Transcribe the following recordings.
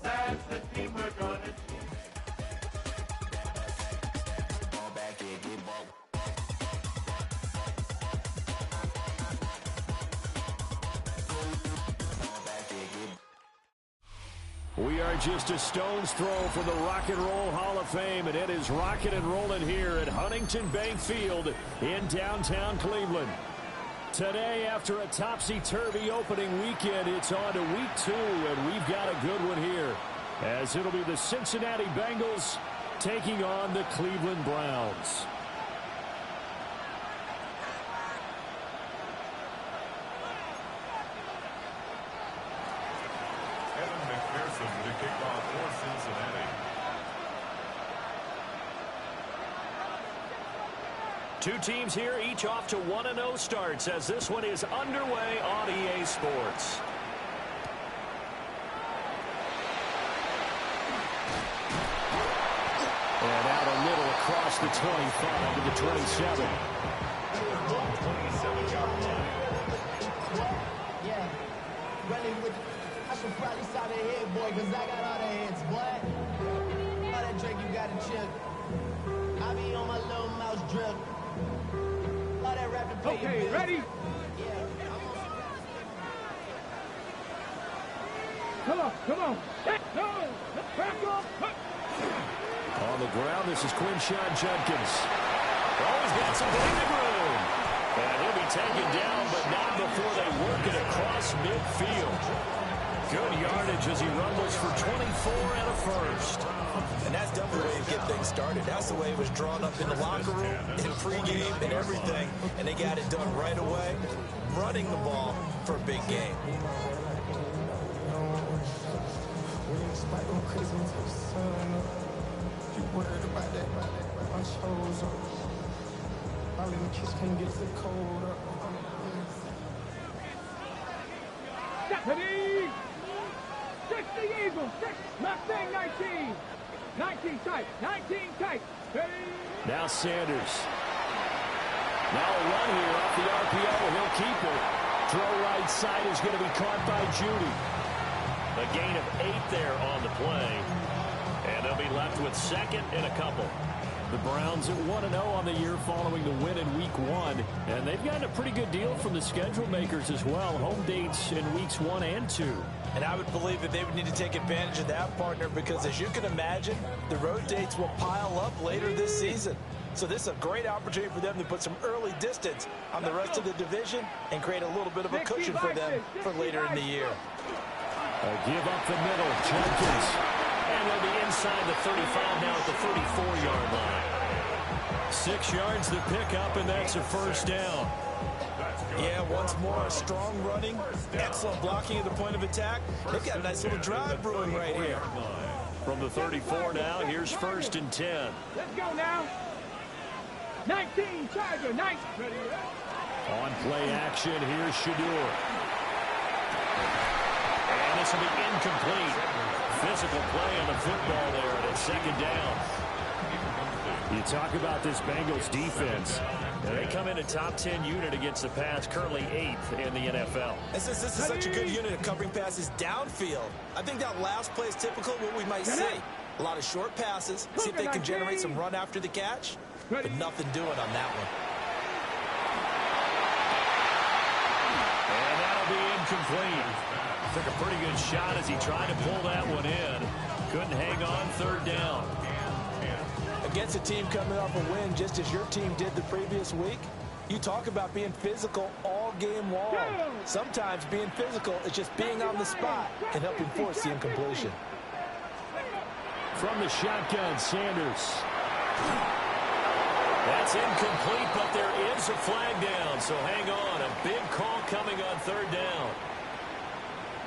That's the team we're gonna see. Ball back here, get ball. We are just a stone's throw from the Rock and Roll Hall of Fame, and it is rocking and rolling here at Huntington Bank Field in downtown Cleveland. Today, after a topsy-turvy opening weekend, it's on to week 2, and we've got a good one here, as it'll be the Cincinnati Bengals taking on the Cleveland Browns. To kick off for Cincinnati. Two teams here, each off to 1-0 starts, as this one is underway on EA Sports. And out a middle across the 25 to the 27. 27-yard line. Yeah, running with. I should probably start a head, boy, because I got all the heads, boy. All that drink you got to chill. I be on my little mouse drip. All that rap to pay your bills. Ready? Yeah. Come on. No, back up. On the ground, this is Quinshon Judkins. Oh, he's got some breathing room. And he'll be taken down, but not before they work it across midfield. Good yardage as he rumbles for 24 and a first. And that's definitely the way to get things started. That's the way it was drawn up in the locker room, in pregame, and everything. And they got it done right away, running the ball for a big game. Ready? 60 Eagles, 6, Mustang 19. 19 tight, 19 tight. Ready? Now Sanders. Now a run here off the RPO. He'll keep it. Throw right side is going to be caught by Judy. A gain of 8 there on the play. And they'll be left with second and a couple. The Browns at 1-0 on the year following the win in Week 1. And they've gotten a pretty good deal from the schedule makers as well. Home dates in Weeks 1 and 2. And I would believe that they would need to take advantage of that, partner, because as you can imagine, the road dates will pile up later this season. So this is a great opportunity for them to put some early distance on the rest of the division and create a little bit of a cushion for them for later in the year. A give up the middle, Jenkins. And they'll be inside the 35 now at the 34-yard line. 6 yards to pick up, and that's a first down. Yeah, once more, strong running, excellent blocking at the point of attack. They've got a nice little drive brewing right here. From the 34 now, here's 1st and 10. Let's go now. 19 Charger, 19. Ready? On play action, here's Shadur. And this will be incomplete. Physical play on the football there, and it's 2nd down. You talk about this Bengals defense. They come in a top 10 unit against the pass, currently 8th in the NFL. And since this is such a good unit of covering passes downfield, I think that last play is typical of what we might see. A lot of short passes, see if they can generate some run after the catch, but nothing doing on that one. And that'll be incomplete. Took a pretty good shot as he tried to pull that one in. Couldn't hang on, 3rd down. Against a team coming off a win just as your team did the previous week, you talk about being physical all game long. Sometimes being physical is just being on the spot and helping force the incompletion. From the shotgun, Sanders. That's incomplete, but there is a flag down, so hang on. A big call coming on 3rd down.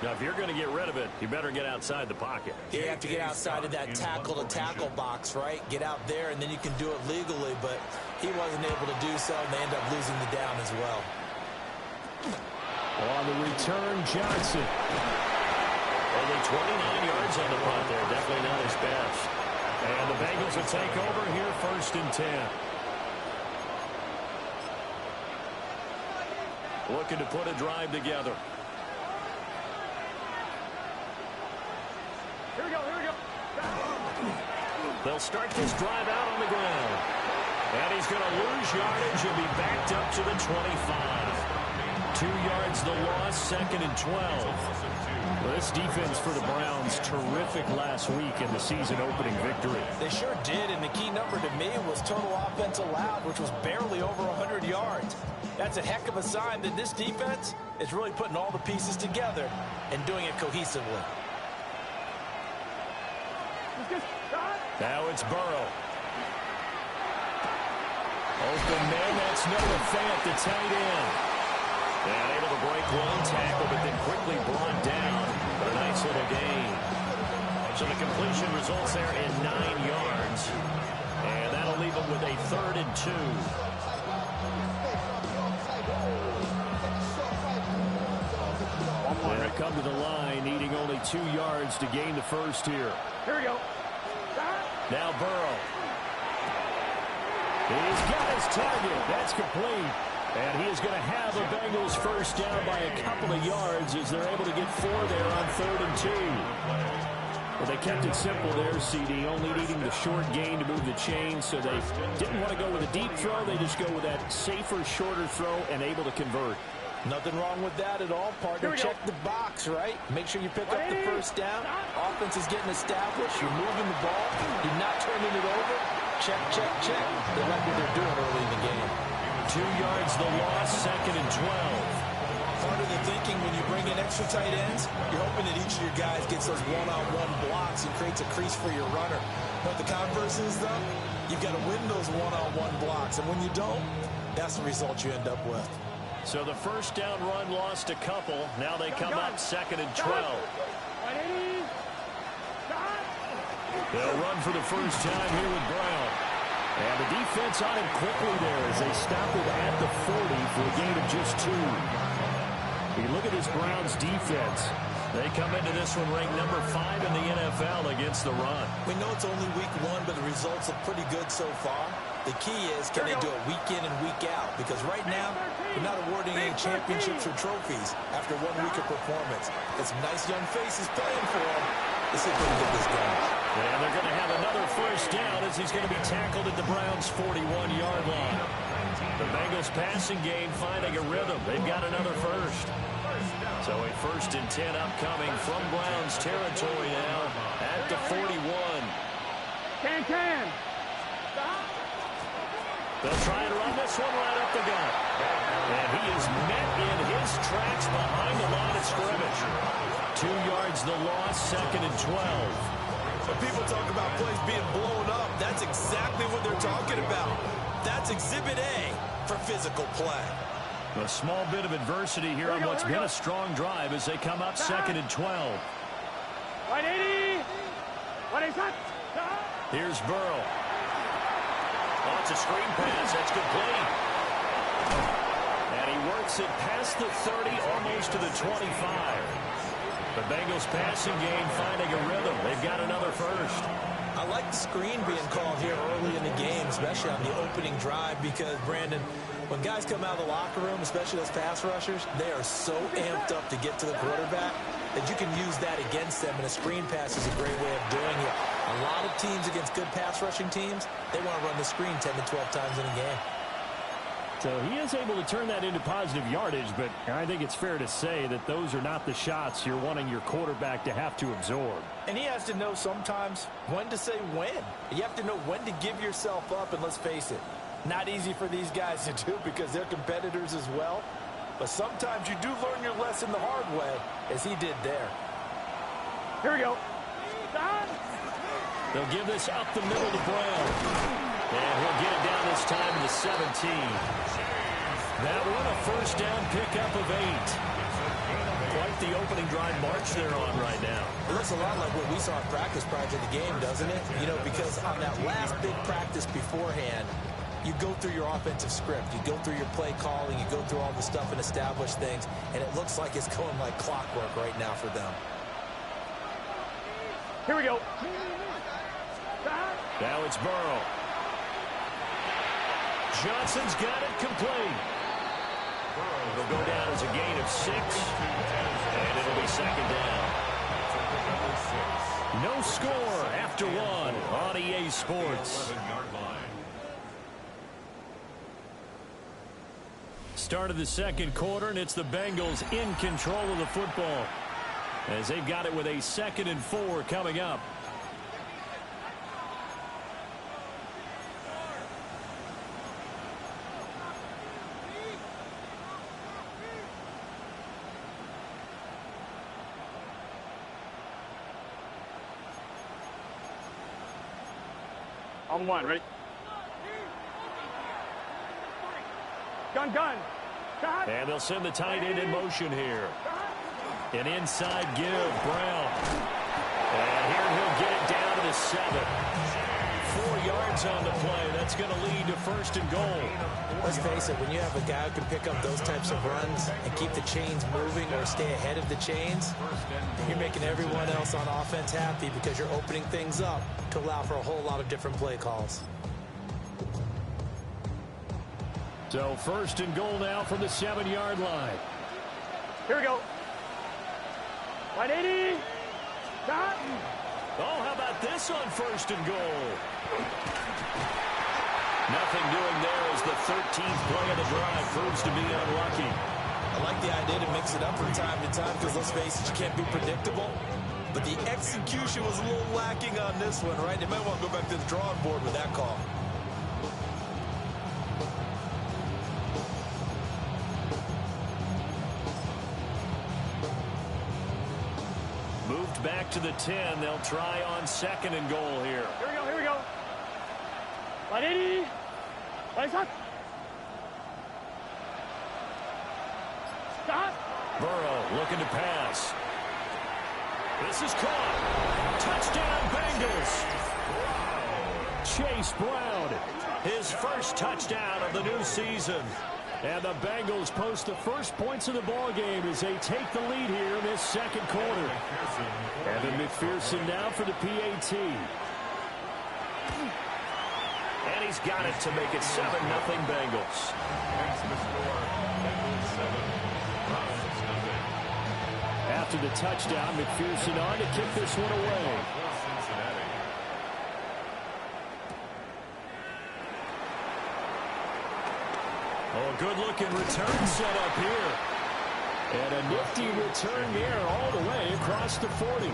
Now, if you're going to get rid of it, you better get outside the pocket. You have to get outside of that tackle-to-tackle box, right? Get out there, and then you can do it legally, but he wasn't able to do so, and they end up losing the down as well. On the return, Johnson. Only 29 yards on the punt there. Definitely not his best. And the Bengals will take over here, 1st and 10. Looking to put a drive together. Here we go. They'll start this drive out on the ground. And he's going to lose yardage. He'll be backed up to the 25. 2 yards the loss, 2nd and 12. Well, this defense for the Browns, terrific last week in the season-opening victory. They sure did, and the key number to me was total offense allowed, which was barely over 100 yards. That's a heck of a sign that this defense is really putting all the pieces together and doing it cohesively. Now it's Burrow. Open man, that's Noah Fant, the tight end. And able to break one tackle, but then quickly brought down. But a nice little gain. So the completion results there in 9 yards. And that'll leave them with a 3rd and 2. And they come to the line, needing only 2 yards to gain the first here. Here we go. Now Burrow. He's got his target. That's complete. And he is going to have the Bengals first down by a couple of yards as they're able to get 4 there on 3rd and 2. Well, they kept it simple there, CD, only needing the short gain to move the chains, so they didn't want to go with a deep throw. They just go with that safer, shorter throw and able to convert. Nothing wrong with that at all, partner. Check the box, right? Make sure you pick up the first down. Offense is getting established. You're moving the ball. You're not turning it over. Check, check, check. They like what they're doing early in the game. 2 yards the loss, 2nd and 12. Part of the thinking when you bring in extra tight ends, you're hoping that each of your guys gets those one-on-one blocks and creates a crease for your runner. What the converse is, though, you've got to win those one-on-one blocks. And when you don't, that's the result you end up with. So the first down run lost a couple. Now they come up 2nd and 12. They'll run for the first time here with Brown. And the defense on him quickly there as they stop him at the 40 for a gain of just 2. You look at this Browns defense. They come into this one ranked number 5 in the NFL against the run. We know it's only week 1, but the results are pretty good so far. The key is, can they do it week in and week out? Because right now, we're not awarding any championships or trophies after 1 week of performance. Got some nice young faces playing for them. Let's see if they can get this done. And they're going to have another first down as he's going to be tackled at the Browns' 41-yard line. The Bengals passing game finding a rhythm. They've got another first. So a 1st and 10 upcoming from Browns territory now at the 41. Can. They'll try and run this one right up the gut. And he is met in his tracks behind the line of scrimmage. 2 yards the loss, 2nd and 12. When people talk about plays being blown up, that's exactly what they're talking about. That's Exhibit A for physical play. A small bit of adversity here on what's been a strong drive as they come up 2nd and 12. 180. Here's Burrow. Oh, it's a screen pass. That's complete. And he works it past the 30, almost to the 25. The Bengals passing game finding a rhythm. They've got another first. I like the screen being called here early in the game, especially on the opening drive, because, Brandon, when guys come out of the locker room, especially those pass rushers, they are so amped up to get to the quarterback that you can use that against them, and a screen pass is a great way of doing it. A lot of teams against good pass rushing teams, they want to run the screen 10 to 12 times in a game. So he is able to turn that into positive yardage, but I think it's fair to say that those are not the shots you're wanting your quarterback to have to absorb. And he has to know sometimes when to say when. You have to know when to give yourself up, and let's face it, not easy for these guys to do because they're competitors as well. But sometimes you do learn your lesson the hard way, as he did there. Here we go. They'll give this up the middle to Brown. And he'll get it down this time to the 17. That one a first down pickup of 8. Quite the opening drive march they're on right now. It looks a lot like what we saw in practice prior to the game, doesn't it? You know, because on that last big practice beforehand, you go through your offensive script. You go through your play calling. You go through all the stuff and establish things. And it looks like it's going like clockwork right now for them. Here we go. Now it's Burrow. Johnson's got it complete. It'll go down as a gain of 6. And it'll be 2nd down. No score after one on EA Sports. 11-yard line. Start of the second quarter, and it's the Bengals in control of the football as they've got it with a 2nd and 4 coming up. On one, ready? Gun. Shot. And they'll send the tight end in motion here. An inside give, Brown. And here he'll get it down to the 7. 4 yards on the play. That's going to lead to 1st and goal. Let's face it, when you have a guy who can pick up those types of runs and keep the chains moving or stay ahead of the chains, you're making everyone else on offense happy because you're opening things up to allow for a whole lot of different play calls. So 1st and goal now from the 7-yard line. Here we go. 180. Shot. Oh, how about this on 1st and goal? Nothing doing there as the 13th play of the drive proves to be unlucky. I like the idea to mix it up from time to time because, let's face it, you can't be predictable. But the execution was a little lacking on this one, right? They might want to go back to the drawing board with that call. Moved back to the 10. They'll try on 2nd and goal here. Here we go. 180. Shot. Burrow looking to pass. This is caught. Touchdown Bengals. Chase Brown, his 1st touchdown of the new season. And the Bengals post the first points of the ball game as they take the lead here in this 2nd quarter. Evan McPherson now for the PAT. And he's got it to make it 7-0 Bengals. After the touchdown, McPherson on to kick this one away. Oh, good-looking return set up here. And a nifty return there all the way across the 40.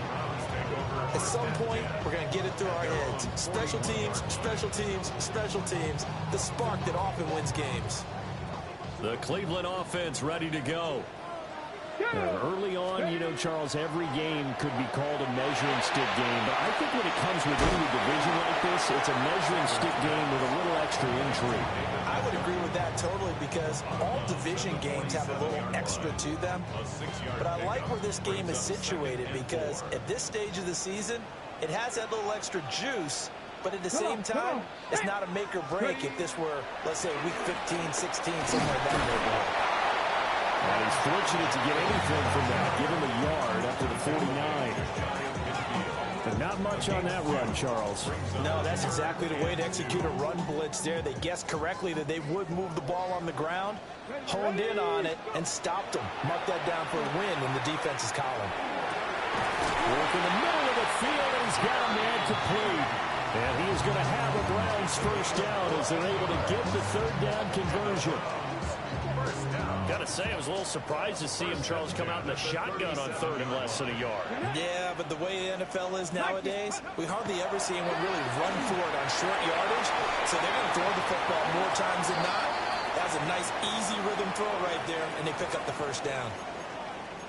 At some point, we're going to get it through our heads. Special teams, special teams, special teams. The spark that often wins games. The Cleveland offense ready to go. Early on, you know, Charles, every game could be called a measuring stick game. But I think when it comes within the division like this, it's a measuring stick game with a little extra intrigue. I would agree with that totally because all division games have a little extra to them. But I like where this game is situated because at this stage of the season, it has that little extra juice. But at the same time, it's not a make or break if this were, let's say, week 15, 16, somewhere in that neighborhood. And he's fortunate to get anything from that. Give him a yard up to the 49. But not much on that run, Charles. No, that's exactly the way to execute a run blitz there. They guessed correctly that they would move the ball on the ground, honed in on it, and stopped them. Mark that down for a win in the defense's column. Work in the middle of the field, and he's got a man complete. And he is going to have a Browns 1st down as they're able to get the 3rd down conversion. Got to say, I was a little surprised to see him, Charles, come out in a shotgun on 3rd and less than a yard. Yeah, but the way the NFL is nowadays, we hardly ever see anyone really run for it on short yardage. So they're going to throw the football more times than not. That's a nice, easy rhythm throw right there, and they pick up the 1st down.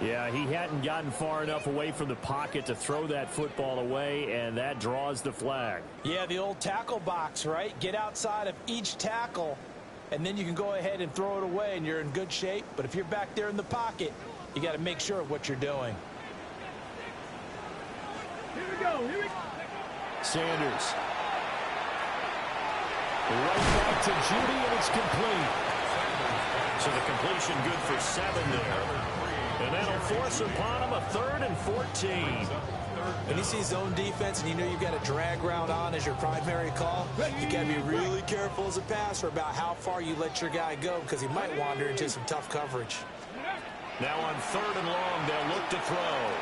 Yeah, he hadn't gotten far enough away from the pocket to throw that football away, and that draws the flag. Yeah, the old tackle box, right? Get outside of each tackle, and then you can go ahead and throw it away, and you're in good shape. But if you're back there in the pocket, you got to make sure of what you're doing. Here we go. Sanders. Right back to Judy, and it's complete. So the completion good for 7 there. And that'll force upon him a 3rd and 14. When you see zone defense and you know you've got a drag route on as your primary call, you got to be really careful as a passer about how far you let your guy go because he might wander into some tough coverage. Now on 3rd and long, they'll look to throw.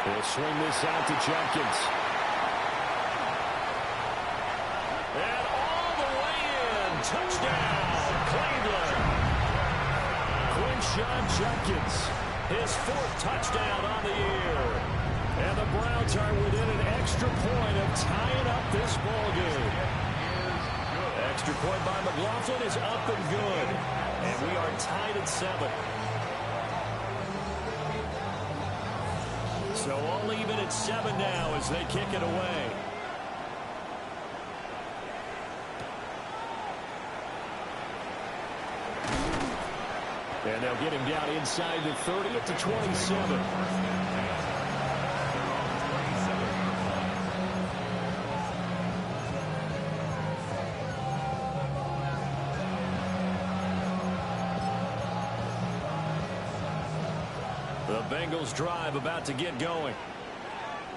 They'll swing this out to Jenkins. And all the way in. Touchdown, Cleveland. Quinshon Jenkins, his 4th touchdown on the year. And the Browns are within an extra point of tying up this ball game. Extra point by McLaughlin is up and good. And we are tied at 7. So all even at 7 now as they kick it away. And they'll get him down inside the 30 at the 27. The Bengals drive about to get going.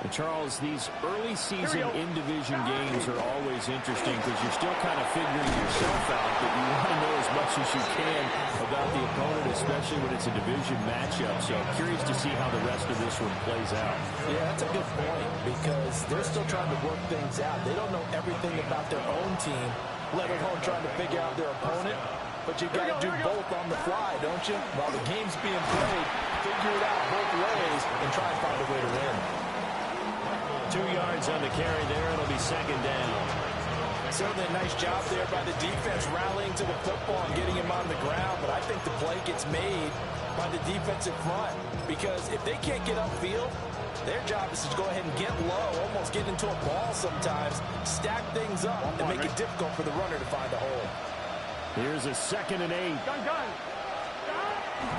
And Charles, these early season in-division games are always interesting because you're still kind of figuring yourself out, but you want to know as much as you can about the opponent, especially when it's a division matchup. So I'm curious to see how the rest of this one plays out. Yeah, that's a good point because they're still trying to work things out. They don't know everything about their own team, let alone trying to figure out their opponent. But you got to do both on the fly, don't you? While the game's being played, figure it out both ways and try and find a way to win. 2 yards on the carry there. It'll be 2nd down. Certainly a nice job there by the defense rallying to the football and getting him on the ground. But I think the play gets made by the defensive front because if they can't get upfield, their job is to go ahead and get low, almost get into a ball sometimes, stack things up, and make it difficult for the runner to find a hole. Here's a 2nd and 8.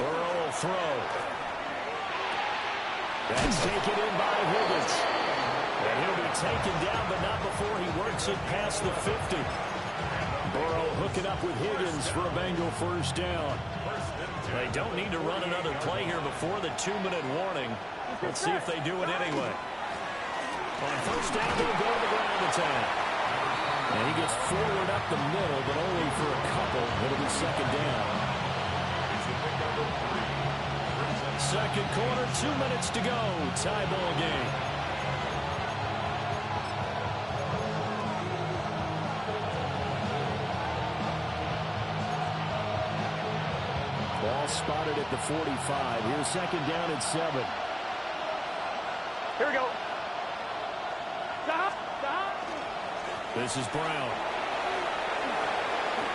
Burrow will throw. That's taken in by Higgins. And he'll be taken down, but not before he works it past the 50. Burrow hooking up with Higgins for a Bengal 1st down. They don't need to run another play here before the 2-minute warning. Let's see if they do it anyway. On 1st down, they'll go to the ground attack. And he gets forward up the middle, but only for a couple. It'll be 2nd down. 2nd quarter, 2 minutes to go. Tie ball game. Ball spotted at the 45. Here's 2nd down and 7. Here we go. Stop. This is Brown.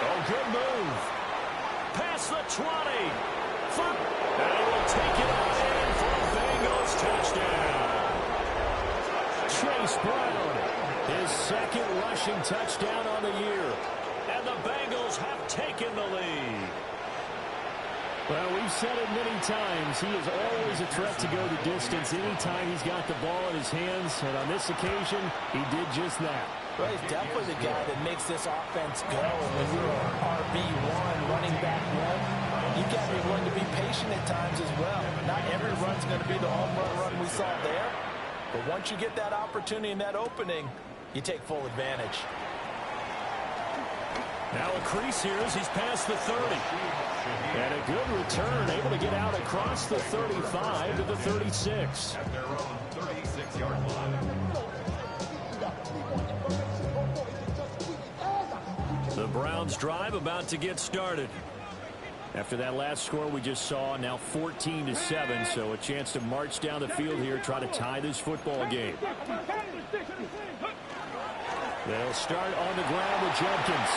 Oh, good move. Past the 20. And will take it on in for a Bengals touchdown. Chase Brown, his 2nd rushing touchdown on the year. And the Bengals have taken the lead. Well, we've said it many times. He is always a threat to go the distance anytime he's got the ball in his hands. And on this occasion, he did just that. Well, he's definitely the guy that makes this offense go. And when you're an RB1, running back one, you've got to be willing to be patient at times as well. Not every run's going to be the home run we saw there. But once you get that opportunity and that opening, you take full advantage. Now a crease here as he's past the 30. And a good return, able to get out across the 35 to the 36. At their own 36-yard line. The Browns drive about to get started. After that last score we just saw, now 14-7, so a chance to march down the field here, try to tie this football game. They'll start on the ground with Jenkins.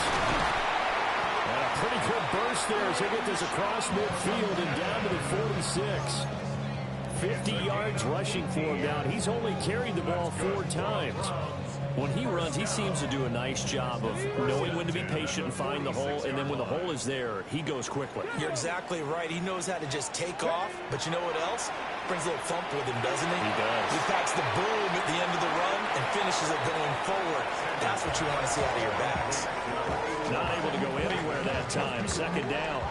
And a pretty good burst there as they get this across midfield and down to the 46. 50 yards rushing for him down. He's only carried the ball 4 times. When he runs, he seems to do a nice job of knowing when to be patient and find the hole, and then when the hole is there, he goes quickly. You're exactly right. He knows how to just take off, but you know what else? Brings a little thump with him, doesn't he? He does. He packs the boom at the end of the run and finishes it going forward. That's what you want to see out of your backs. Not able to go anywhere that time. 2nd down.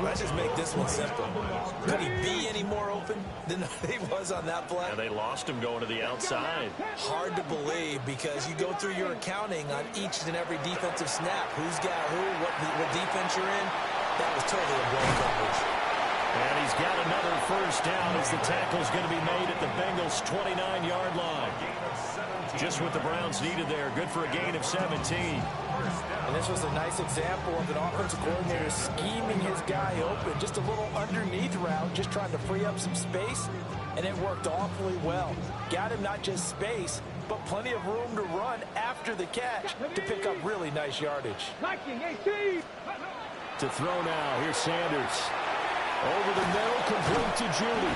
Let's just make this one simple. Could he be any more open than he was on that play? And they lost him going to the outside. Hard to believe because you go through your accounting on each and every defensive snap. Who's got who, what defense you're in. That was totally a blown coverage. And he's got another first down as the tackle's going to be made at the Bengals' 29-yard line. Just what the Browns needed there. Good for a gain of 17. And this was a nice example of an offensive coordinator scheming his guy open. Just a little underneath route, just trying to free up some space, and it worked awfully well. Got him not just space, but plenty of room to run after the catch to pick up really nice yardage. 19-18. To throw now, here's Sanders. Over the middle, complete to Judy.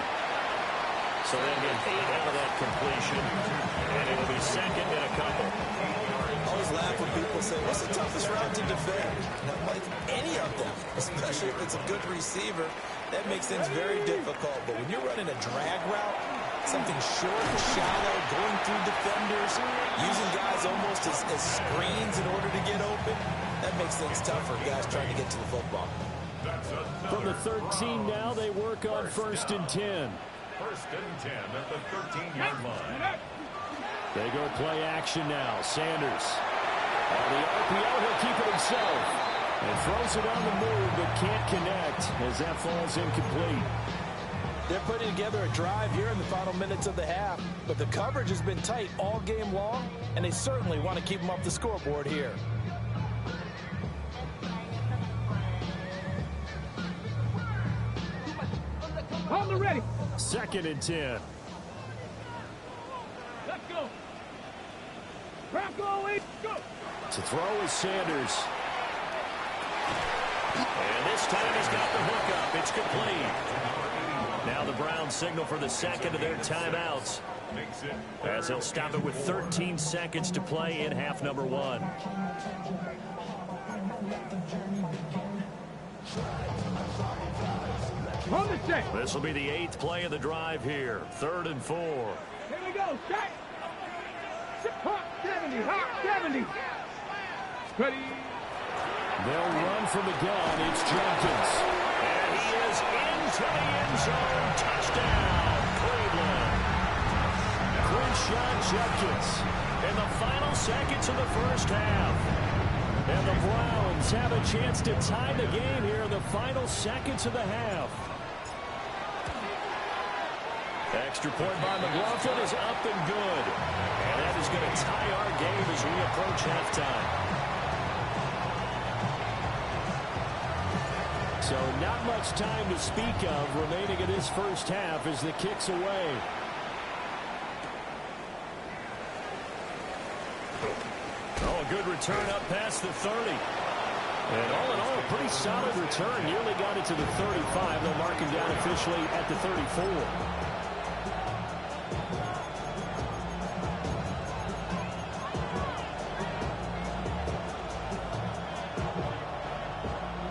So they'll get 8 out of that completion, and it'll be second and a couple. I always laugh when people say, what's the toughest route to defend? And I'm like, any of them, especially if it's a good receiver. That makes things very difficult. But when you're running a drag route, something short and shallow, going through defenders, using guys almost as screens in order to get open, that makes things tough for guys trying to get to the football. From the 13 now, they work on 1st and 10. 1st and 10 at the 13-yard line. They go play action now. Sanders. On the RPO, he'll keep it himself. And throws it on the move, but can't connect as that falls incomplete. They're putting together a drive here in the final minutes of the half, but the coverage has been tight all game long, and they certainly want to keep them off the scoreboard here. On the ready. 2nd and 10. Let's go. Bronco, go. To throw is Sanders. And this time he's got the hook up. It's complete. Now the Browns signal for the second of their timeouts, as they'll stop it with 13 seconds to play in half number 1. On the set. This will be the 8th play of the drive here. 3rd and 4. Here we go. Set. Hot 70. Hot 70. Ready. They'll run from the gun. It's Jenkins. And he is into the end zone. Touchdown, Cleveland. Quinshon Judkins in the final seconds of the first half. And the Browns have a chance to tie the game here in the final seconds of the half. Extra point by McLaughlin is up and good. And that is going to tie our game as we approach halftime. So not much time to speak of remaining in this first half as the kick's away. Oh, a good return up past the 30. And all in all, a pretty solid return. Nearly got it to the 35. They'll mark him down officially at the 34.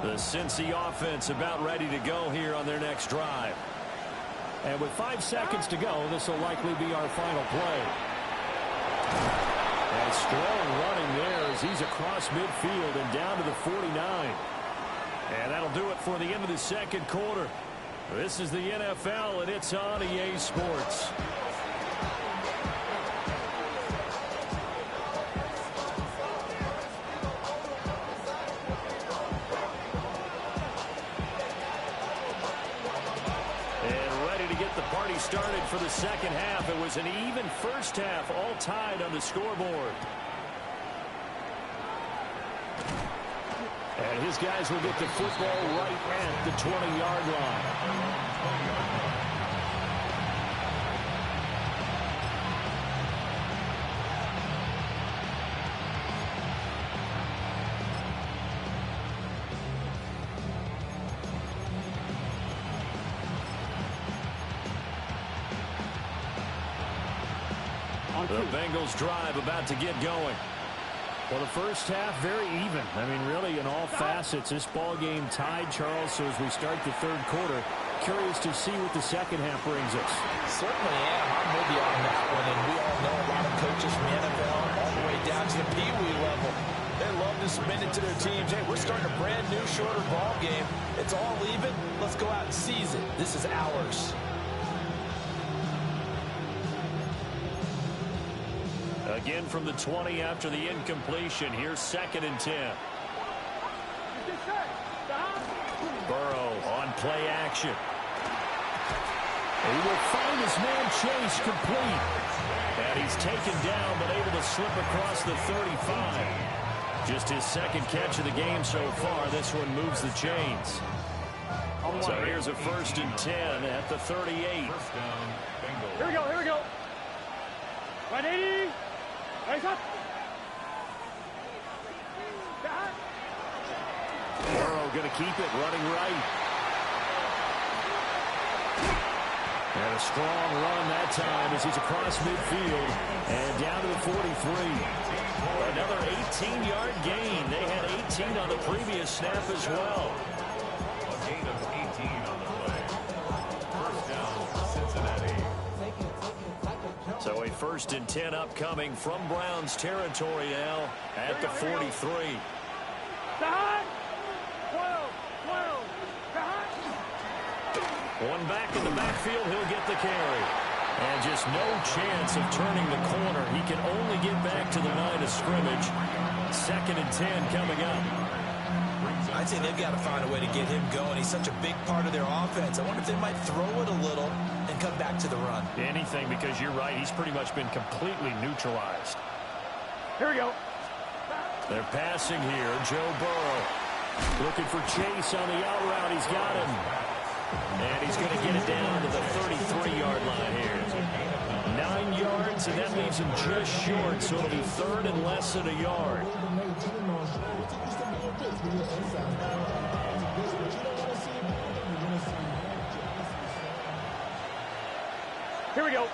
The Cincy offense about ready to go here on their next drive. And with 5 seconds to go, this will likely be our final play. And strong running there as he's across midfield and down to the 49. And that'll do it for the end of the second quarter. This is the NFL, and it's on EA Sports. Started for the second half. It was an even first half, all tied on the scoreboard. And his guys will get the football right at the 20-yard line. The Bengals drive about to get going. Well, the first half, very even. I mean, really, in all facets, this ball game tied, Charles. So as we start the third quarter, curious to see what the second half brings us. Certainly am. I'm with you on that one. And we all know a lot of coaches from the NFL all the way down to the Pee Wee level. They love to submit it to their teams. Hey, we're starting a brand new, shorter ball game. It's all even. Let's go out and seize it. This is ours. Again from the 20 after the incompletion. Here's 2nd and 10. Burrow on play action. He will find his man Chase complete. And he's taken down, but able to slip across the 35. Just his second catch of the game so far. This one moves the chains. So here's a 1st and 10 at the 38. First down, Bengals. Here we go, here we go. 180. Nice up. Burrow going to keep it running right. And a strong run that time as he's across midfield and down to the 43. Another 18-yard gain. They had 18 on the previous snap as well. A gain of 18 on the play. First down, Cincinnati. So a 1st and 10 upcoming from Browns territory now at the 43. Behind. 12. Behind. One back in the backfield, he'll get the carry. And just no chance of turning the corner. He can only get back to the line of scrimmage. 2nd and 10 coming up. I'd say they've got to find a way to get him going. He's such a big part of their offense. I wonder if they might throw it a little and come back to the run. Anything, because you're right. He's pretty much been completely neutralized. Here we go. They're passing here. Joe Burrow looking for Chase on the out route. He's got him. And he's going to get it down to the 33-yard line here. 9 yards, and that leaves him just short, so it'll be 3rd and less than a yard. Here we go.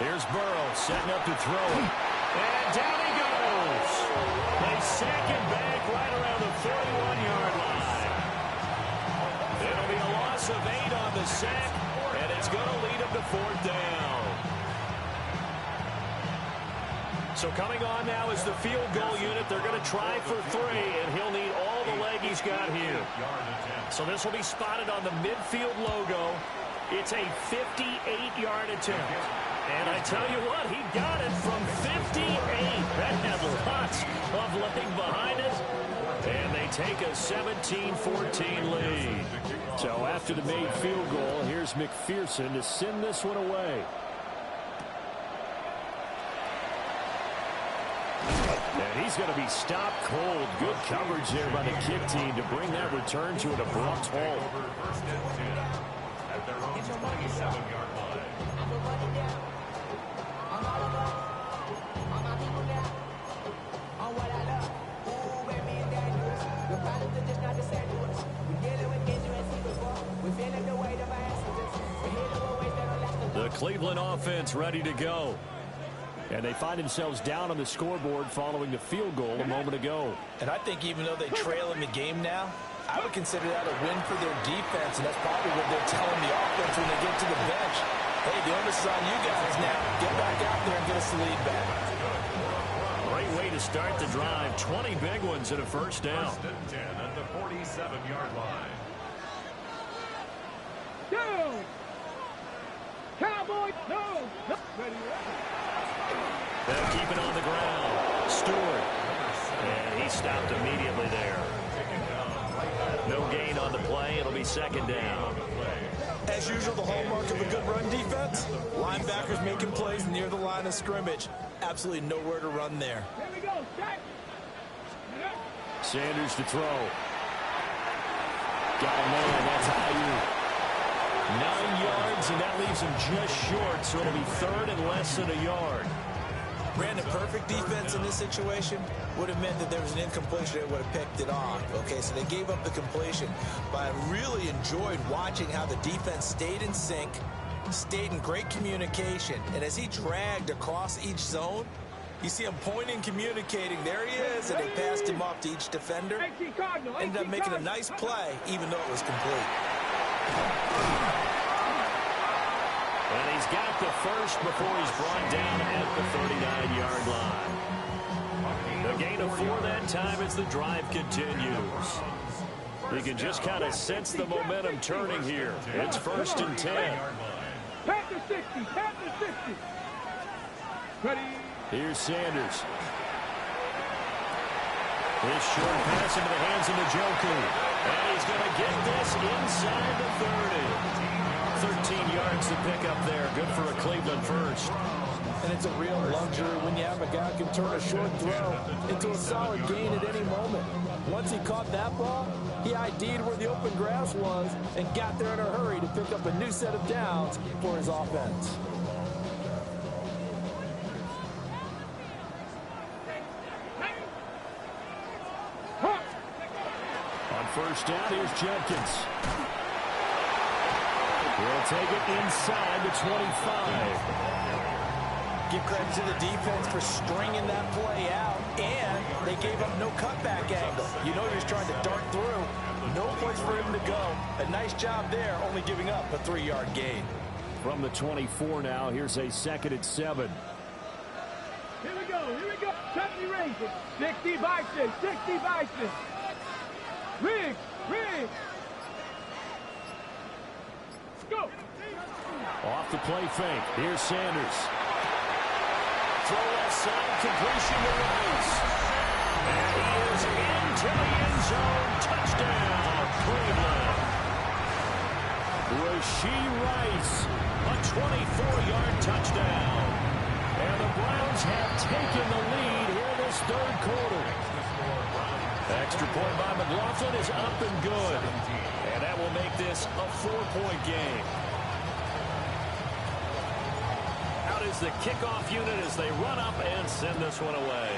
Here's Burrow setting up to throw it. And down he goes. They sack him back right around the 41-yard line. It'll be a loss of 8 on the sack, and it's going to lead him to 4th down. So coming on now is the field goal unit. They're going to try for 3, and he'll need all the leg he's got here. So this will be spotted on the midfield logo. It's a 58-yard attempt. And I tell you what, he got it from 58. That had lots of leg behind it. And they take a 17-14 lead. So after the made field goal, here's McPherson to send this one away. And he's going to be stopped cold. Good coverage there by the kick team to bring that return to an abrupt halt. First and 10 at their own 27-yard line. The Cleveland offense ready to go. And they find themselves down on the scoreboard following the field goal a moment ago. And I think even though they trail in the game now, I would consider that a win for their defense, and that's probably what they're telling the offense when they get to the bench. Hey, the onus is on you guys now. Get back out there and get us the lead back. Great way to start the drive. 20 big ones and a 1st down. First and 10 at the 47-yard line. Down. Cowboy. No. Ready. They'll keep it on the ground. Stewart. And he stopped immediately there. No gain on the play. It'll be 2nd down. As usual, the hallmark of a good run defense, linebackers making plays near the line of scrimmage. Absolutely nowhere to run there. Here we go. Set. Sanders to throw. Got a man. That's Ayuk. 9 yards, and that leaves him just short, so it'll be 3rd and less than a yard. Brandon, perfect defense in this situation would have meant that there was an incompletion that would have picked it off. Okay, so they gave up the completion, but I really enjoyed watching how the defense stayed in sync, stayed in great communication, and as he dragged across each zone, you see him pointing, communicating. There he is, and they passed him off to each defender. Ended up making a nice play, even though it was complete. And he's got the first before he's brought down at the 39-yard line. The gain of 4 that time as the drive continues. You can just kind of sense the momentum turning here. It's 1st and 10. Panther 60. Panther 60. Ready. Here's Sanders. This short pass into the hands of Njoku. And he's going to get this inside the 30. 13 yards to pick up there. Good for a Cleveland first. And it's a real luxury when you have a guy who can turn a short throw into a solid gain at any moment. Once he caught that ball, he ID'd where the open grass was and got there in a hurry to pick up a new set of downs for his offense. On first down, here's Jenkins. He'll take it inside the 25. Give credit to the defense for stringing that play out, and they gave up no cutback angle. You know he was trying to dart through. No place for him to go. A nice job there, only giving up a 3-yard gain. From the 24 now, here's a 2nd and 7. Here we go. 70 raises. 60 bison. 60 bison. Riggs. Let's go. Off the play fake. Here's Sanders. Throw left side, completion to Rice. And he is into the end zone. Touchdown, Cleveland. Rashee Rice, a 24-yard touchdown. And the Browns have taken the lead here this third quarter. Extra point by McLaughlin is up and good. And that will make this a 4-point game. Out is the kickoff unit as they run up and send this one away.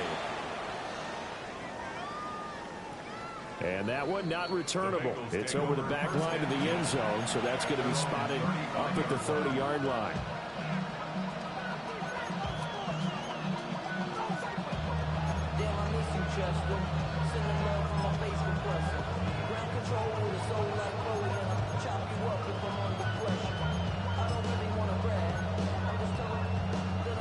And that one not returnable. It's over the back line of the end zone, so that's going to be spotted up at the 30-yard line. Damn, I miss you, Chester. Sending love from my Facebook person. Ground control with a soul like Chloe, and I'll chop you up if I'm under pressure. I don't really want to brag. I'm just telling you.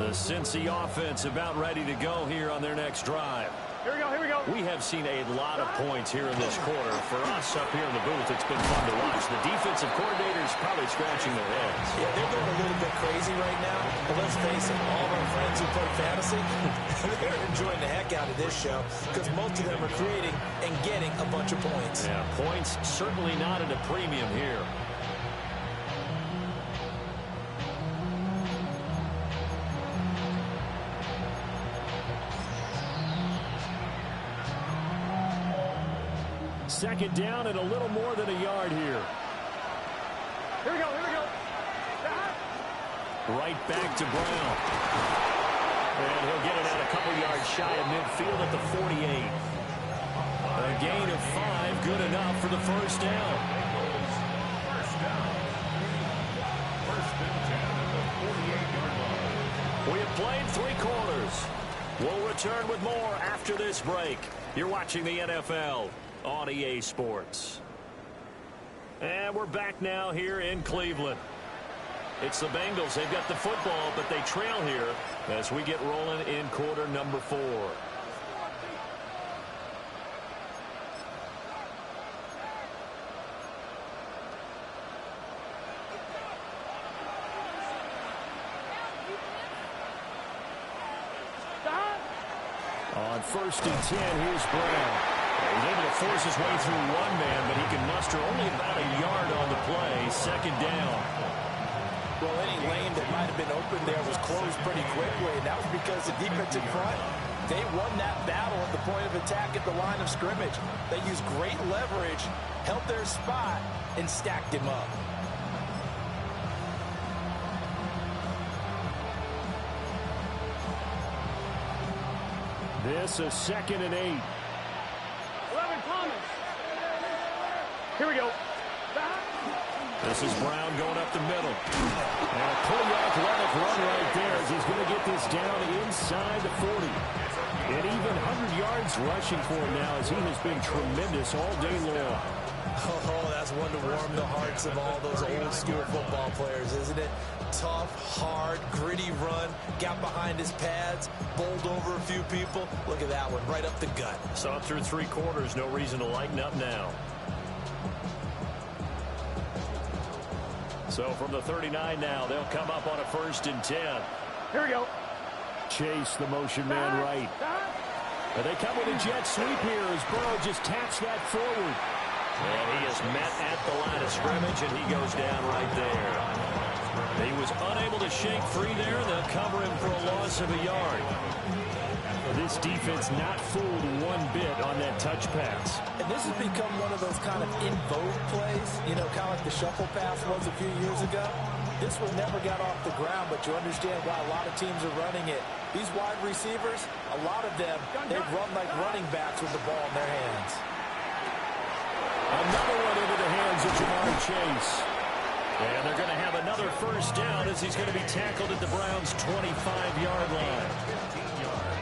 The Cincy offense about ready to go here on their next drive. Here we go. We have seen a lot of points here in this quarter. For us up here in the booth, it's been fun to watch. The defensive coordinators probably scratching their heads. Yeah, they're going a little bit crazy right now. But let's face it, all of our friends who play fantasy, they're enjoying the heck out of this show because most of them are creating and getting a bunch of points. Yeah, points certainly not at a premium here. Second down and a little more than a yard here. Here we go. Right back to Brown. And he'll get it out a couple yards shy of midfield at the 48. A gain of 5, good enough for the first down. First and 10 at the 48-yard line. We have played 3 quarters. We'll return with more after this break. You're watching the NFL on EA Sports. And we're back now here in Cleveland. It's the Bengals. They've got the football, but they trail here as we get rolling in quarter number 4. On first and 10, here's Brown. He's able to force his way through one man, but he can muster only about a yard on the play. Second down. Well, any lane that might have been open there was closed pretty quickly, and that was because the defensive front, they won that battle at the point of attack at the line of scrimmage. They used great leverage, held their spot, and stacked him up. This is 2nd and 8. 11 Thomas. Here we go. This is Brown going up the middle. And a pretty athletic run right there as he's going to get this down inside the 40. And even 100 yards rushing for him now as he has been tremendous all day long. Oh, that's one to warm the hearts of all those old school football players, isn't it? Tough, hard, gritty run, got behind his pads, bowled over a few people. Look at that one, right up the gut. Saw it through 3 quarters, no reason to lighten up now. So from the 39 now, they'll come up on a first and 10. Here we go. Chase the motion man right. And they come with a jet sweep here as Burrow just taps that forward. And he is met at the line of scrimmage, and he goes down right there. He was unable to shake free there. They'll cover him for a loss of a yard. This defense not fooled one bit on that touch pass. And this has become one of those kind of in vogue plays, you know, kind of like the shuffle pass was a few years ago. This one never got off the ground, but you understand why a lot of teams are running it. These wide receivers, a lot of them, they run like running backs with the ball in their hands. Another one into the hands of Jamar Chase. And they're going to have another first down as he's going to be tackled at the Browns' 25-yard line.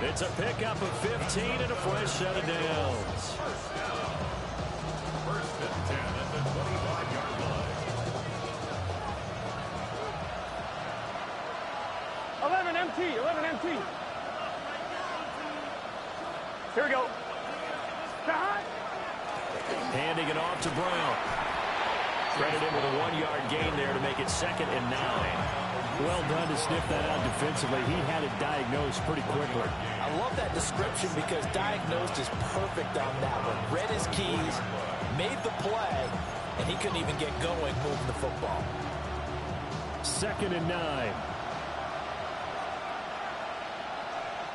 It's a pickup of 15 and a fresh set of downs. First and 10 at the 25-yard line. 11 MT, 11 MT. Here we go. Handing it off to Brown. Credit him with a 1-yard gain there to make it 2nd and 9. Well done to sniff that out defensively. He had it diagnosed pretty quickly. I love that description because diagnosed is perfect on that one. Read his keys, made the play, and he couldn't even get going moving the football. 2nd and 9.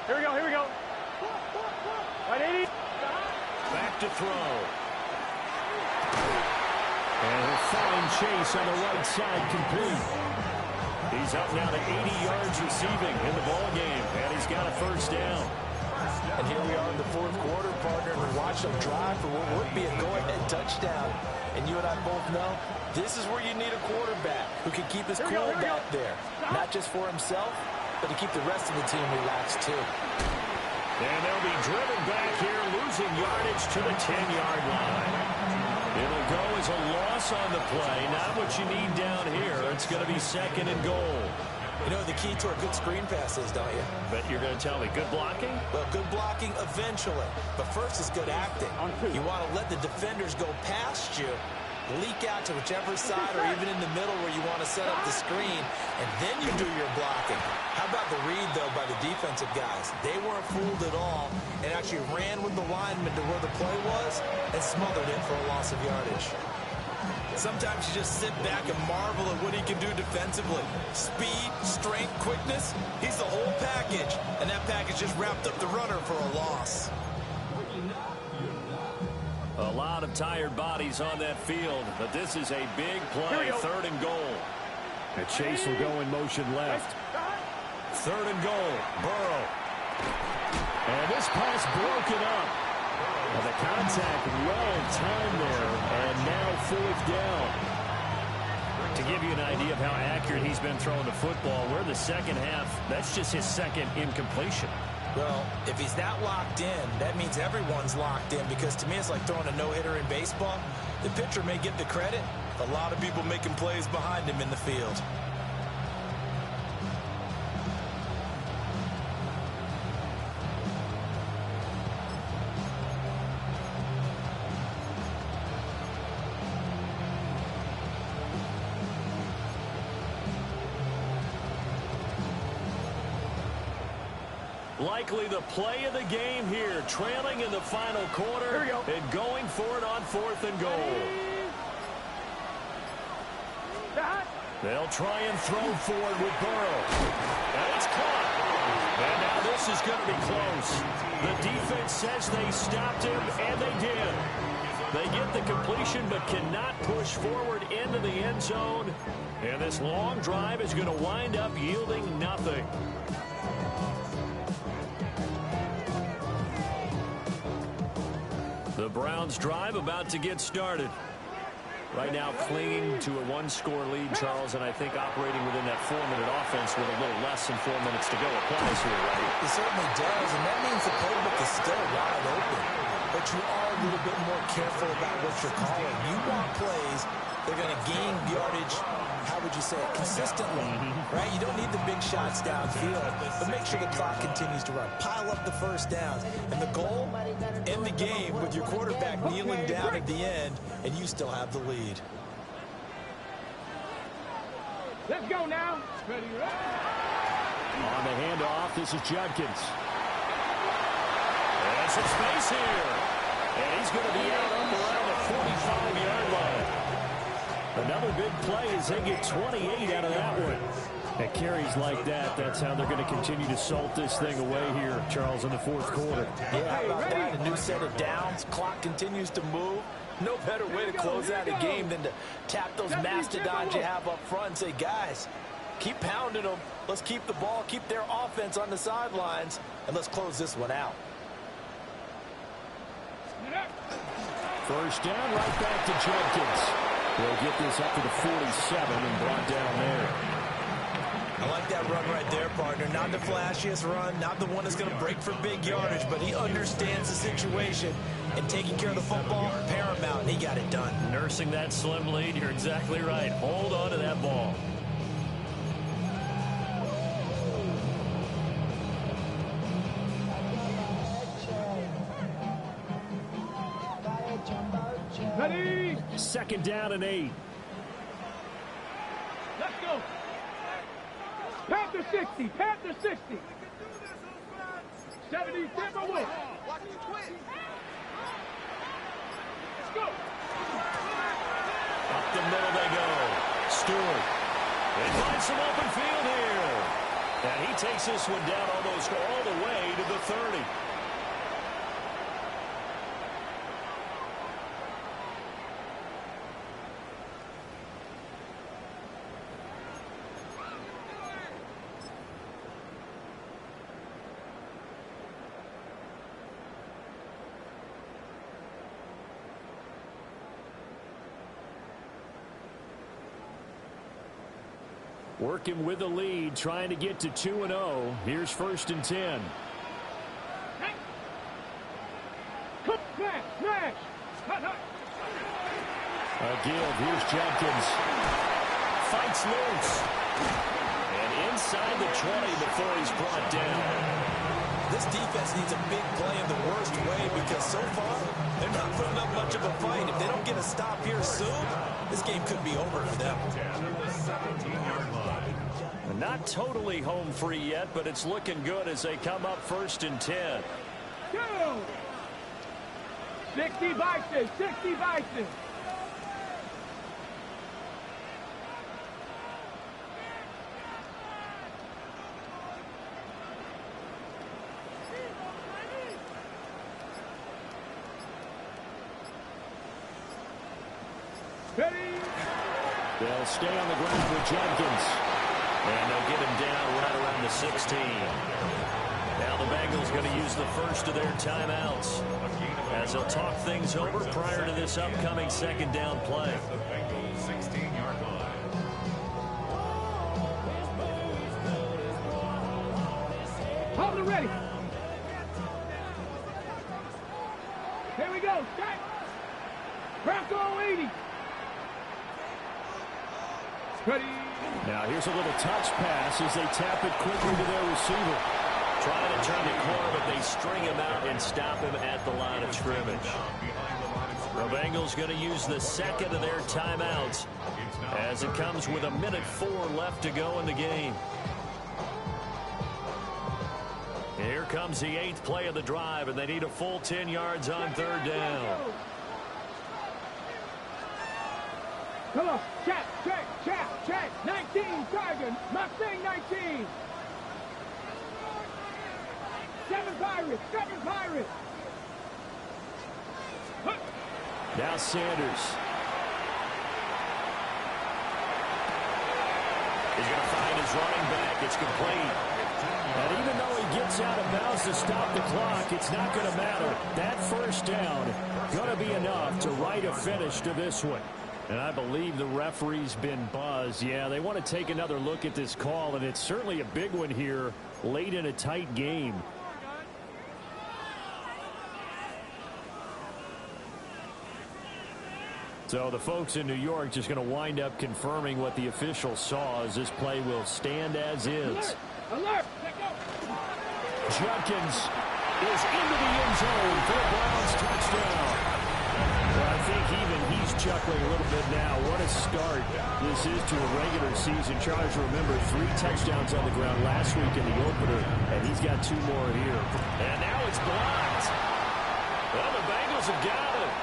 Here we go, here we go. Right, 80. Back to throw. And he'll find Chase on the right side complete. He's up now to 80 yards receiving in the ball game, and he's got a first down. And here we are in the 4th quarter, partner, and we watch them drive for what would be a go-ahead touchdown. And you and I both know this is where you need a quarterback who can keep his cool back there. Not just for himself, but to keep the rest of the team relaxed too. And they'll be driven back here, losing yardage to the 10-yard line. It'll go as a loss on the play. Not what you need down here. It's going to be 2nd and goal. You know the key to a good screen pass is, don't you? But you're going to tell me good blocking? Well, good blocking eventually. But first is good acting. You want to let the defenders go past you, leak out to whichever side or even in the middle where you want to set up the screen, and then you do your blocking. How about the read, though, by the defensive guys? They weren't fooled at all and actually ran with the lineman to where the play was and smothered it for a loss of yardage. Sometimes you just sit back and marvel at what he can do defensively. Speed, strength, quickness, he's the whole package. And that package just wrapped up the runner for a loss. A lot of tired bodies on that field, but this is a big play, 3rd and goal. And Chase will go in motion left. 3rd and goal, Burrow. And this pass broken up. Well, the contact well timed there, and now 4th down. To give you an idea of how accurate he's been throwing the football, we're in the second half. That's just his 2nd incompletion. Well, if he's that locked in, that means everyone's locked in, because to me it's like throwing a no-hitter in baseball. The pitcher may get the credit, a lot of people making plays behind him in the field. Likely the play of the game here, trailing in the final quarter and going for it on 4th and goal. They'll try and throw forward with Burrow. And it's caught. And now this is going to be close. The defense says they stopped him, and they did. They get the completion but cannot push forward into the end zone. And this long drive is going to wind up yielding nothing. The Browns drive about to get started. Right now clinging to a 1-score lead, Charles, and I think operating within that 4-minute offense with a little less than 4 minutes to go applies here, right? It certainly does, and that means the playbook is still wide open. But you are a little bit more careful about what you're calling. You want plays that are going to gain yardage, how would you say it, consistently, right? You don't need the big shots downfield, but make sure the clock continues to run. Pile up the first downs. And the goal, end the game with your quarterback kneeling down at the end, and you still have the lead. Let's go now. Ready, On the handoff, this is Judkins. There's some space here. And he's going to be out up around the 45-yard Another big play as they get 28 out of that one. At carries like that, that's how they're going to continue to salt this thing away here, Charles, in the fourth quarter. Yeah, how about that? A new set of downs. Clock continues to move. No better way to close out a game than to tap those mastodons you have up front and say, guys, keep pounding them. Let's keep the ball, keep their offense on the sidelines, and let's close this one out. First down, right back to Jenkins. They'll get this up to the 47 and brought down there. I like that run right there, partner. Not the flashiest run, not the one that's going to break for big yardage, but he understands the situation, and taking care of the football, paramount, and he got it done. Nursing that slim lead, you're exactly right. Hold on to that ball. Ready? Second down and 8. Let's go. Panther 60. Panther 60. 70. Timber win. Let's go. Up the middle they go. Stewart. They find some open field here. And he takes this one down almost all the way to the 30. Working with the lead, trying to get to 2-0. Here's first and 10. Smash! A give. Here's Jenkins. Fights loose. And inside the 20 before he's brought down. This defense needs a big play in the worst way because so far, they're not putting up much of a fight. If they don't get a stop here soon, this game could be over for them. Not totally home free yet, but it's looking good as they come up first and 10. Go! 60 Bison, 60 Bison. Ready? They'll stay on the ground for Jenkins. And they'll get him down right around the 16. Now the Bengals going to use the first of their timeouts as they'll talk things over prior to this upcoming second down play. The Bengals 16-yard line. Hold it ready. Here we go. Start. Bronco 80. Ready. Now here's a little touch pass as they tap it quickly to their receiver. Trying to turn the corner, but they string him out and stop him at the line of scrimmage. The Bengals going to use the second of their timeouts as it comes with 1:04 left to go in the game. Here comes the 8th play of the drive, and they need a full 10 yards on third down. Come on. Check. 19, Tiger. Mustang 19. 7 Pirates. Now Sanders. He's going to find his running back. It's complete. And even though he gets out of bounds to stop the clock, it's not going to matter. That first down going to be enough to write a finish to this one. And I believe the referee's been buzzed. Yeah, they want to take another look at this call, and it's certainly a big one here late in a tight game. So the folks in New York just going to wind up confirming what the official saw as this play will stand as is. Alert! Jenkins is into the end zone for the Browns touchdown. Well, I think even he's chuckling a little bit now. What a start this is to a regular season. Charles, remember, 3 touchdowns on the ground last week in the opener, and he's got 2 more here. And now it's blocked. Well, the Bengals have got it.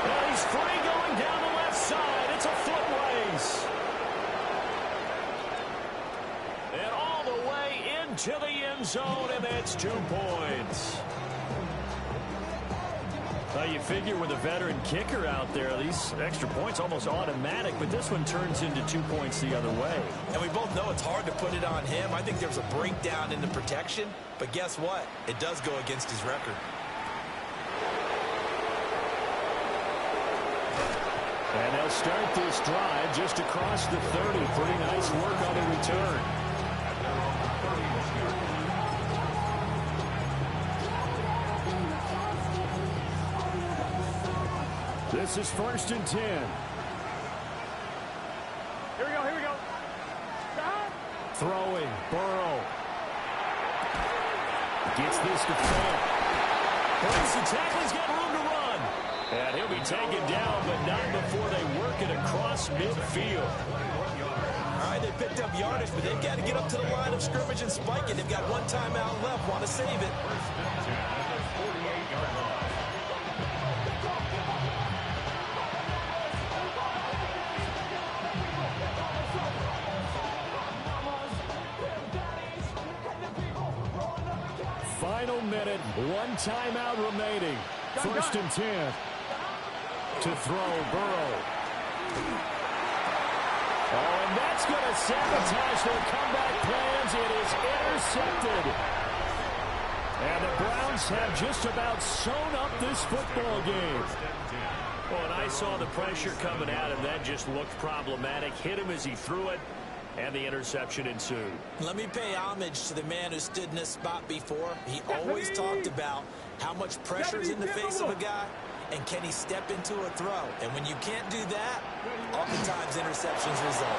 Well, he's free going down the left side. It's a foot race. And all the way into the end zone, and that's 2 points. Well, you figure with a veteran kicker out there, these extra points almost automatic, but this one turns into 2 points the other way. And we both know it's hard to put it on him. I think there's a breakdown in the protection, but guess what? It does go against his record. And they'll start this drive just across the 30. Pretty nice work on the return. This is 1st and 10. Here we go. Stop. Throwing, Burrow. Gets this to Fant. Breaks the tackle, he's got room to run. And he'll be taken down, but not before they work it across midfield. All right, they picked up yardage, but they've got to get up to the line of scrimmage and spike it. They've got one timeout left, want to save it. Final minute, one timeout remaining. 1st and 10. To throw, Burrow. Oh, and that's going to sabotage their comeback plans. It is intercepted. And the Browns have just about sewn up this football game. Well, and I saw the pressure coming at him. That just looked problematic. Hit him as he threw it. And the interception ensued. Let me pay homage to the man who stood in this spot before. He always talked about how much pressure is in the face of a guy, and can he step into a throw. And when you can't do that, oftentimes interceptions result.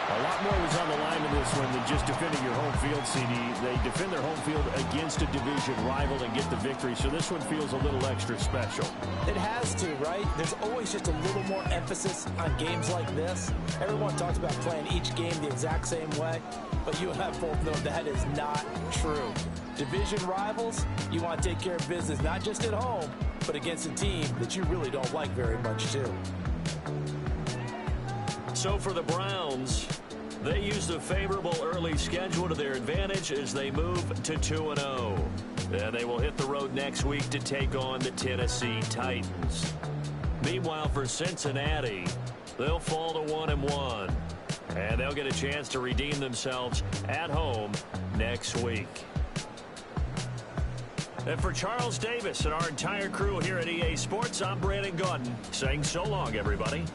A lot more was on the line in this one than just defending your home field, CD. They defend their home field against a division rival and get the victory, so this one feels a little extra special. It has to, right? There's always just a little more emphasis on games like this. Everyone talks about playing each game the exact same way, but you and I both know that is not true. Division rivals, you want to take care of business not just at home, but against a team that you really don't like very much, too. So for the Browns, they use the favorable early schedule to their advantage as they move to 2-0. Then they will hit the road next week to take on the Tennessee Titans. Meanwhile, for Cincinnati, they'll fall to 1-1. And they'll get a chance to redeem themselves at home next week. And for Charles Davis and our entire crew here at EA Sports, I'm Brandon Gaudin saying so long, everybody.